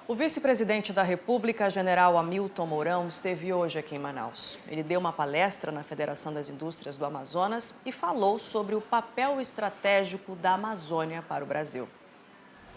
O vice-presidente da República, general Hamilton Mourão, esteve hoje aqui em Manaus. Ele deu uma palestra na Federação das Indústrias do Amazonas e falou sobre o papel estratégico da Amazônia para o Brasil.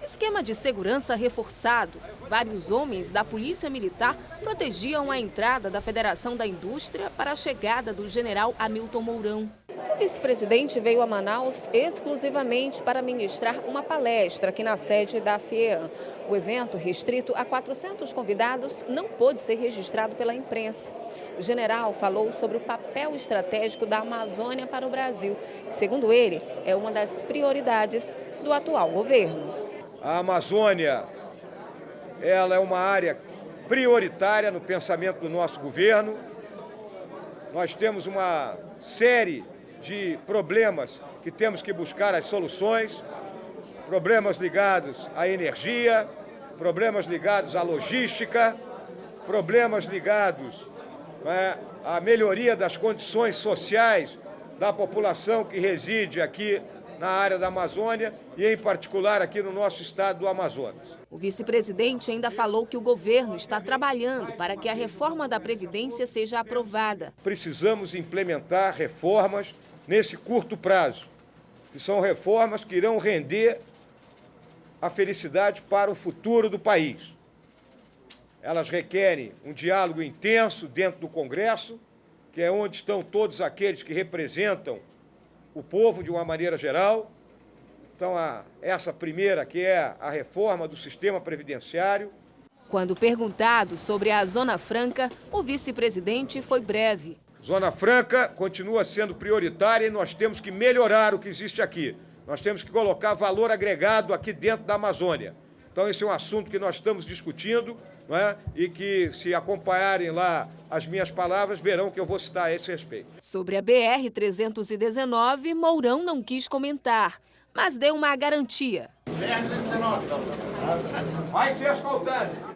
Esquema de segurança reforçado. Vários homens da Polícia Militar protegiam a entrada da Federação da Indústria para a chegada do general Hamilton Mourão. O vice-presidente veio a Manaus exclusivamente para ministrar uma palestra aqui na sede da FIEAM. O evento, restrito a 400 convidados, não pôde ser registrado pela imprensa. O general falou sobre o papel estratégico da Amazônia para o Brasil, que, segundo ele, é uma das prioridades do atual governo. A Amazônia, ela é uma área prioritária no pensamento do nosso governo. Nós temos uma série de problemas que temos que buscar as soluções, problemas ligados à energia, problemas ligados à logística, problemas ligados à melhoria das condições sociais da população que reside aqui na área da Amazônia e, em particular, aqui no nosso estado do Amazonas. O vice-presidente ainda falou que o governo está trabalhando para que a reforma da Previdência seja aprovada. Precisamos implementar reformas nesse curto prazo, que são reformas que irão render a felicidade para o futuro do país. Elas requerem um diálogo intenso dentro do Congresso, que é onde estão todos aqueles que representam o povo de uma maneira geral. Então, essa primeira, que é a reforma do sistema previdenciário. Quando perguntado sobre a Zona Franca, o vice-presidente foi breve. Zona Franca continua sendo prioritária e nós temos que melhorar o que existe aqui. Nós temos que colocar valor agregado aqui dentro da Amazônia. Então, esse é um assunto que nós estamos discutindo, não é? E que, se acompanharem lá as minhas palavras, verão que eu vou citar a esse respeito. Sobre a BR-319, Mourão não quis comentar, mas deu uma garantia. BR-319 vai ser asfaltado.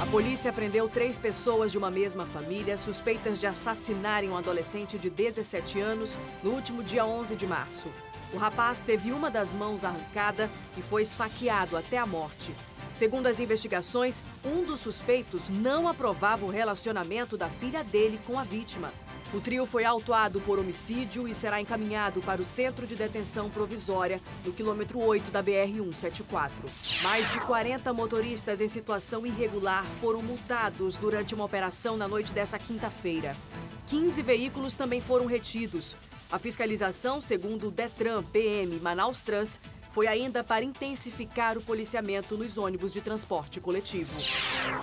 A polícia prendeu 3 pessoas de uma mesma família suspeitas de assassinarem um adolescente de 17 anos no último dia 11 de março. O rapaz teve uma das mãos arrancada e foi esfaqueado até a morte. Segundo as investigações, um dos suspeitos não aprovava o relacionamento da filha dele com a vítima. O trio foi autuado por homicídio e será encaminhado para o Centro de Detenção Provisória, no quilômetro 8 da BR-174. Mais de 40 motoristas em situação irregular foram multados durante uma operação na noite dessa quinta-feira. 15 veículos também foram retidos. A fiscalização, segundo o Detran PM Manaus Trans, foi ainda para intensificar o policiamento nos ônibus de transporte coletivo.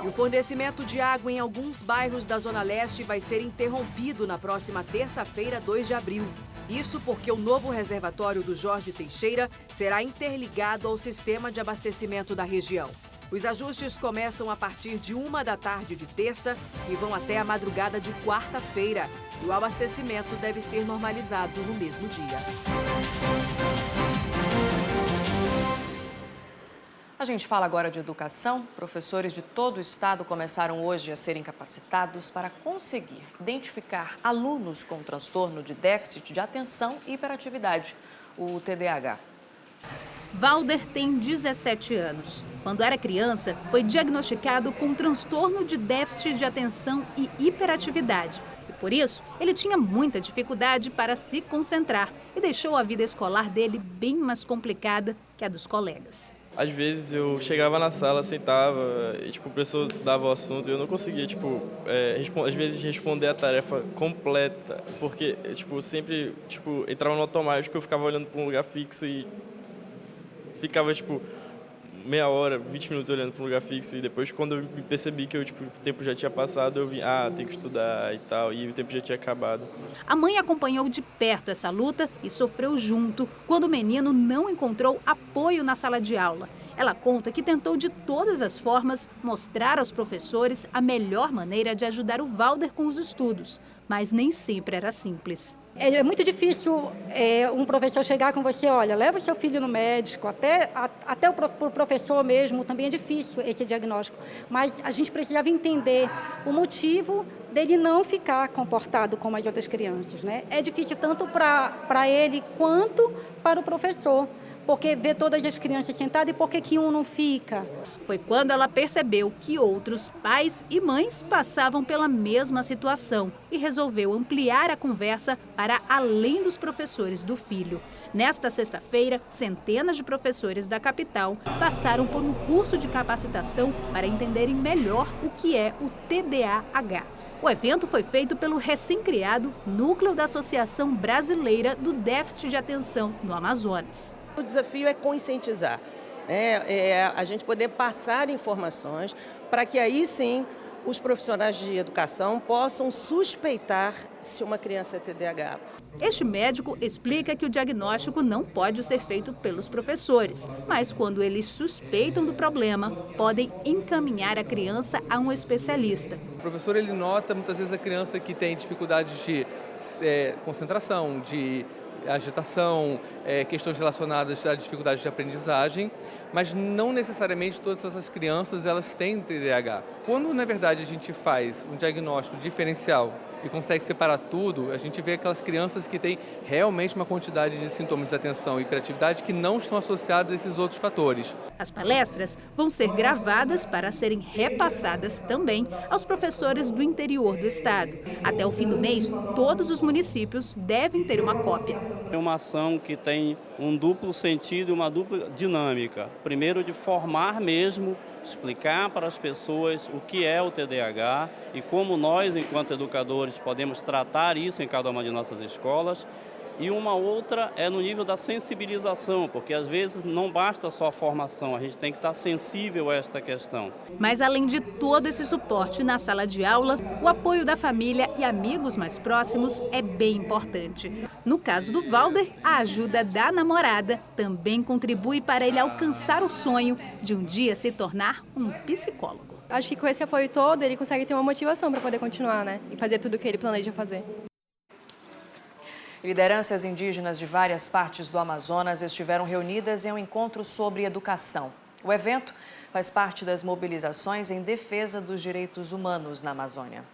E o fornecimento de água em alguns bairros da Zona Leste vai ser interrompido na próxima terça-feira, 2 de abril. Isso porque o novo reservatório do Jorge Teixeira será interligado ao sistema de abastecimento da região. Os ajustes começam a partir de 1 da tarde de terça e vão até a madrugada de quarta-feira. E o abastecimento deve ser normalizado no mesmo dia. A gente fala agora de educação. Professores de todo o estado começaram hoje a serem capacitados para conseguir identificar alunos com transtorno de déficit de atenção e hiperatividade, o TDAH. Valder tem 17 anos. Quando era criança, foi diagnosticado com transtorno de déficit de atenção e hiperatividade. E por isso, ele tinha muita dificuldade para se concentrar e deixou a vida escolar dele bem mais complicada que a dos colegas. Às vezes eu chegava na sala, sentava e o professor dava o assunto e eu não conseguia, às vezes responder a tarefa completa, porque, sempre, entrava no automático, eu ficava olhando para um lugar fixo e ficava, meia hora, 20 minutos olhando para um lugar fixo e depois, quando eu me percebi que o tempo já tinha passado, eu vi, tem que estudar e tal, e o tempo já tinha acabado. A mãe acompanhou de perto essa luta e sofreu junto quando o menino não encontrou apoio na sala de aula. Ela conta que tentou de todas as formas mostrar aos professores a melhor maneira de ajudar o Valder com os estudos, mas nem sempre era simples. É muito difícil um professor chegar com você, olha, leva o seu filho no médico, até o professor mesmo, também é difícil esse diagnóstico. Mas a gente precisava entender o motivo dele não ficar comportado como as outras crianças, né? É difícil tanto para ele quanto para o professor, porque vê todas as crianças sentadas e por que um não fica? Foi quando ela percebeu que outros pais e mães passavam pela mesma situação e resolveu ampliar a conversa para além dos professores do filho. Nesta sexta-feira, centenas de professores da capital passaram por um curso de capacitação para entenderem melhor o que é o TDAH. O evento foi feito pelo recém-criado Núcleo da Associação Brasileira do Déficit de Atenção no Amazonas. O desafio é conscientizar, a gente poder passar informações para que aí sim os profissionais de educação possam suspeitar se uma criança é TDAH. Este médico explica que o diagnóstico não pode ser feito pelos professores, mas quando eles suspeitam do problema, podem encaminhar a criança a um especialista. O professor ele nota muitas vezes a criança que tem dificuldades de concentração, de agitação, questões relacionadas à dificuldade de aprendizagem, mas não necessariamente todas essas crianças elas têm TDAH. Quando, na verdade, a gente faz um diagnóstico diferencial e consegue separar tudo, a gente vê aquelas crianças que têm realmente uma quantidade de sintomas de atenção e hiperatividade que não estão associados a esses outros fatores. As palestras vão ser gravadas para serem repassadas também aos professores do interior do estado. Até o fim do mês, todos os municípios devem ter uma cópia. É uma ação que tem um duplo sentido e uma dupla dinâmica. Primeiro, de formar mesmo, explicar para as pessoas o que é o TDAH e como nós, enquanto educadores, podemos tratar isso em cada uma de nossas escolas. E uma outra é no nível da sensibilização, porque às vezes não basta só a formação, a gente tem que estar sensível a esta questão. Mas além de todo esse suporte na sala de aula, o apoio da família e amigos mais próximos é bem importante. No caso do Valder, a ajuda da namorada também contribui para ele alcançar o sonho de um dia se tornar um psicólogo. Acho que com esse apoio todo ele consegue ter uma motivação para poder continuar, E fazer tudo o que ele planeja fazer. Lideranças indígenas de várias partes do Amazonas estiveram reunidas em um encontro sobre educação. O evento faz parte das mobilizações em defesa dos direitos humanos na Amazônia.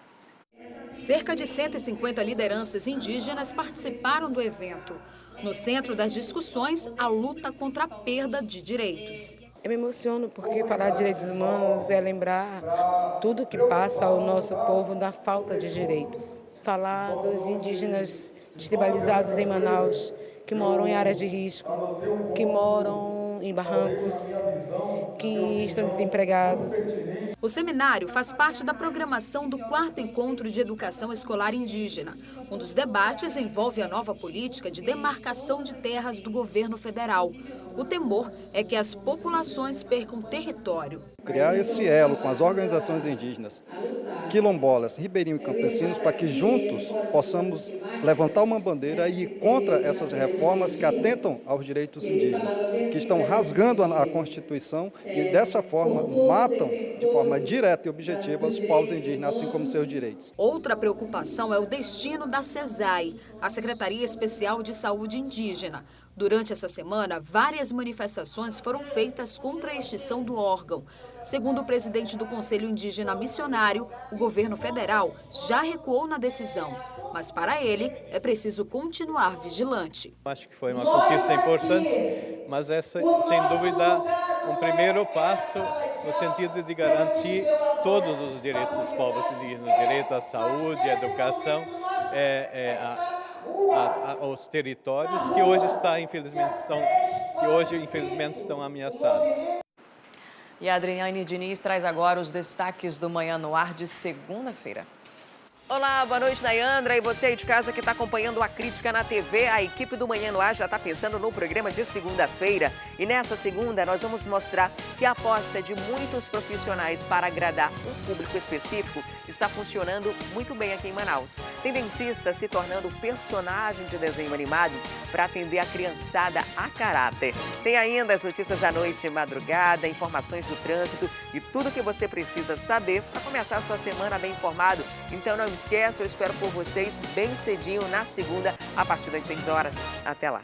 Cerca de 150 lideranças indígenas participaram do evento. No centro das discussões, a luta contra a perda de direitos. Eu me emociono porque falar de direitos humanos é lembrar tudo que passa ao nosso povo da falta de direitos. Falar dos indígenas destribalizados em Manaus, que moram em áreas de risco, que moram em barrancos, que estão desempregados. O seminário faz parte da programação do 4º Encontro de Educação Escolar Indígena. Um dos debates envolve a nova política de demarcação de terras do governo federal. O temor é que as populações percam território. Criar esse elo com as organizações indígenas, quilombolas, ribeirinhos e campesinos, para que juntos possamos levantar uma bandeira e ir contra essas reformas que atentam aos direitos indígenas, que estão rasgando a Constituição e, dessa forma, matam de forma direta e objetiva os povos indígenas, assim como seus direitos. Outra preocupação é o destino da SESAI, a Secretaria Especial de Saúde Indígena. Durante essa semana, várias manifestações foram feitas contra a extinção do órgão. Segundo o presidente do Conselho Indígena Missionário, o governo federal já recuou na decisão. Mas para ele, é preciso continuar vigilante. Acho que foi uma conquista importante, mas é sem dúvida um primeiro passo no sentido de garantir todos os direitos dos povos indígenas, direito à saúde, à educação, aos territórios que hoje infelizmente estão ameaçados. E a Adriane Diniz traz agora os destaques do Manhã no Ar de segunda-feira. Olá, boa noite, Nayandra. E você aí de casa que está acompanhando a Crítica na TV, a equipe do Manhã no Ar já está pensando no programa de segunda-feira. E nessa segunda nós vamos mostrar que a aposta de muitos profissionais para agradar um público específico está funcionando muito bem aqui em Manaus. Tem dentista se tornando personagem de desenho animado para atender a criançada a caráter. Tem ainda as notícias da noite e madrugada, informações do trânsito e tudo que você precisa saber para começar a sua semana bem informado. Então não esqueça, eu espero por vocês bem cedinho na segunda, a partir das 6 horas. Até lá.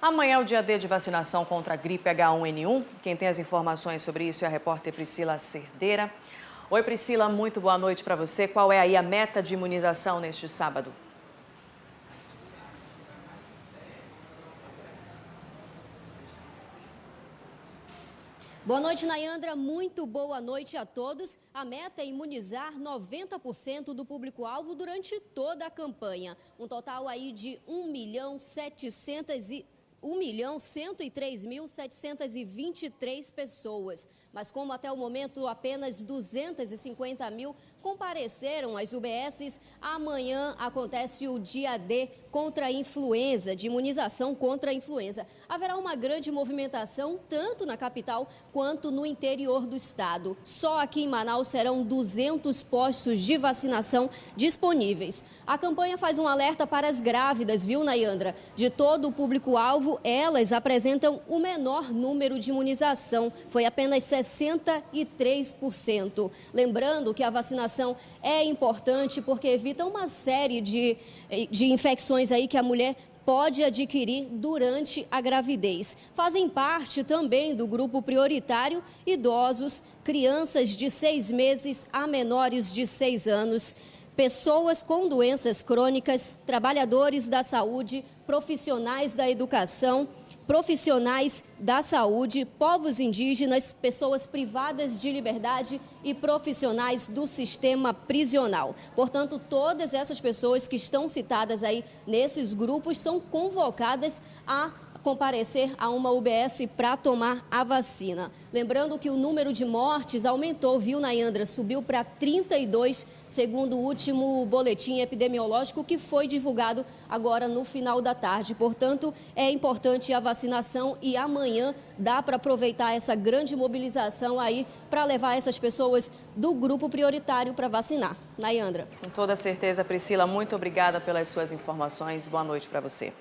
Amanhã é o dia D de vacinação contra a gripe H1N1. Quem tem as informações sobre isso é a repórter Priscila Cerdeira. Oi, Priscila, muito boa noite para você. Qual é aí a meta de imunização neste sábado? Boa noite, Nayandra. Muito boa noite a todos. A meta é imunizar 90% do público-alvo durante toda a campanha. Um total aí de 1.103.723 pessoas. Mas como até o momento apenas 250 mil compareceram às UBSs, amanhã acontece o dia D contra a influenza, de imunização contra a influenza. Haverá uma grande movimentação tanto na capital quanto no interior do estado. Só aqui em Manaus serão 200 postos de vacinação disponíveis. A campanha faz um alerta para as grávidas, viu, Nayandra? De todo o público-alvo, elas apresentam o menor número de imunização, foi apenas 63%. Lembrando que a vacinação é importante porque evita uma série de infecções aí que a mulher pode adquirir durante a gravidez. Fazem parte também do grupo prioritário idosos, crianças de 6 meses a menores de 6 anos, pessoas com doenças crônicas, trabalhadores da saúde, profissionais da educação, profissionais da saúde, povos indígenas, pessoas privadas de liberdade e profissionais do sistema prisional. Portanto, todas essas pessoas que estão citadas aí nesses grupos são convocadas a comparecer a uma UBS para tomar a vacina. Lembrando que o número de mortes aumentou, viu, Nayandra? Subiu para 32, segundo o último boletim epidemiológico que foi divulgado agora no final da tarde. Portanto, é importante a vacinação e amanhã dá para aproveitar essa grande mobilização aí para levar essas pessoas do grupo prioritário para vacinar. Nayandra. Com toda certeza, Priscila, muito obrigada pelas suas informações. Boa noite para você.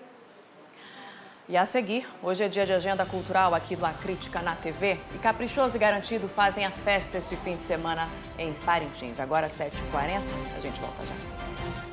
E a seguir, hoje é dia de agenda cultural aqui do A Crítica na TV. E Caprichoso e Garantido fazem a festa este fim de semana em Parintins. Agora 7h40, a gente volta já.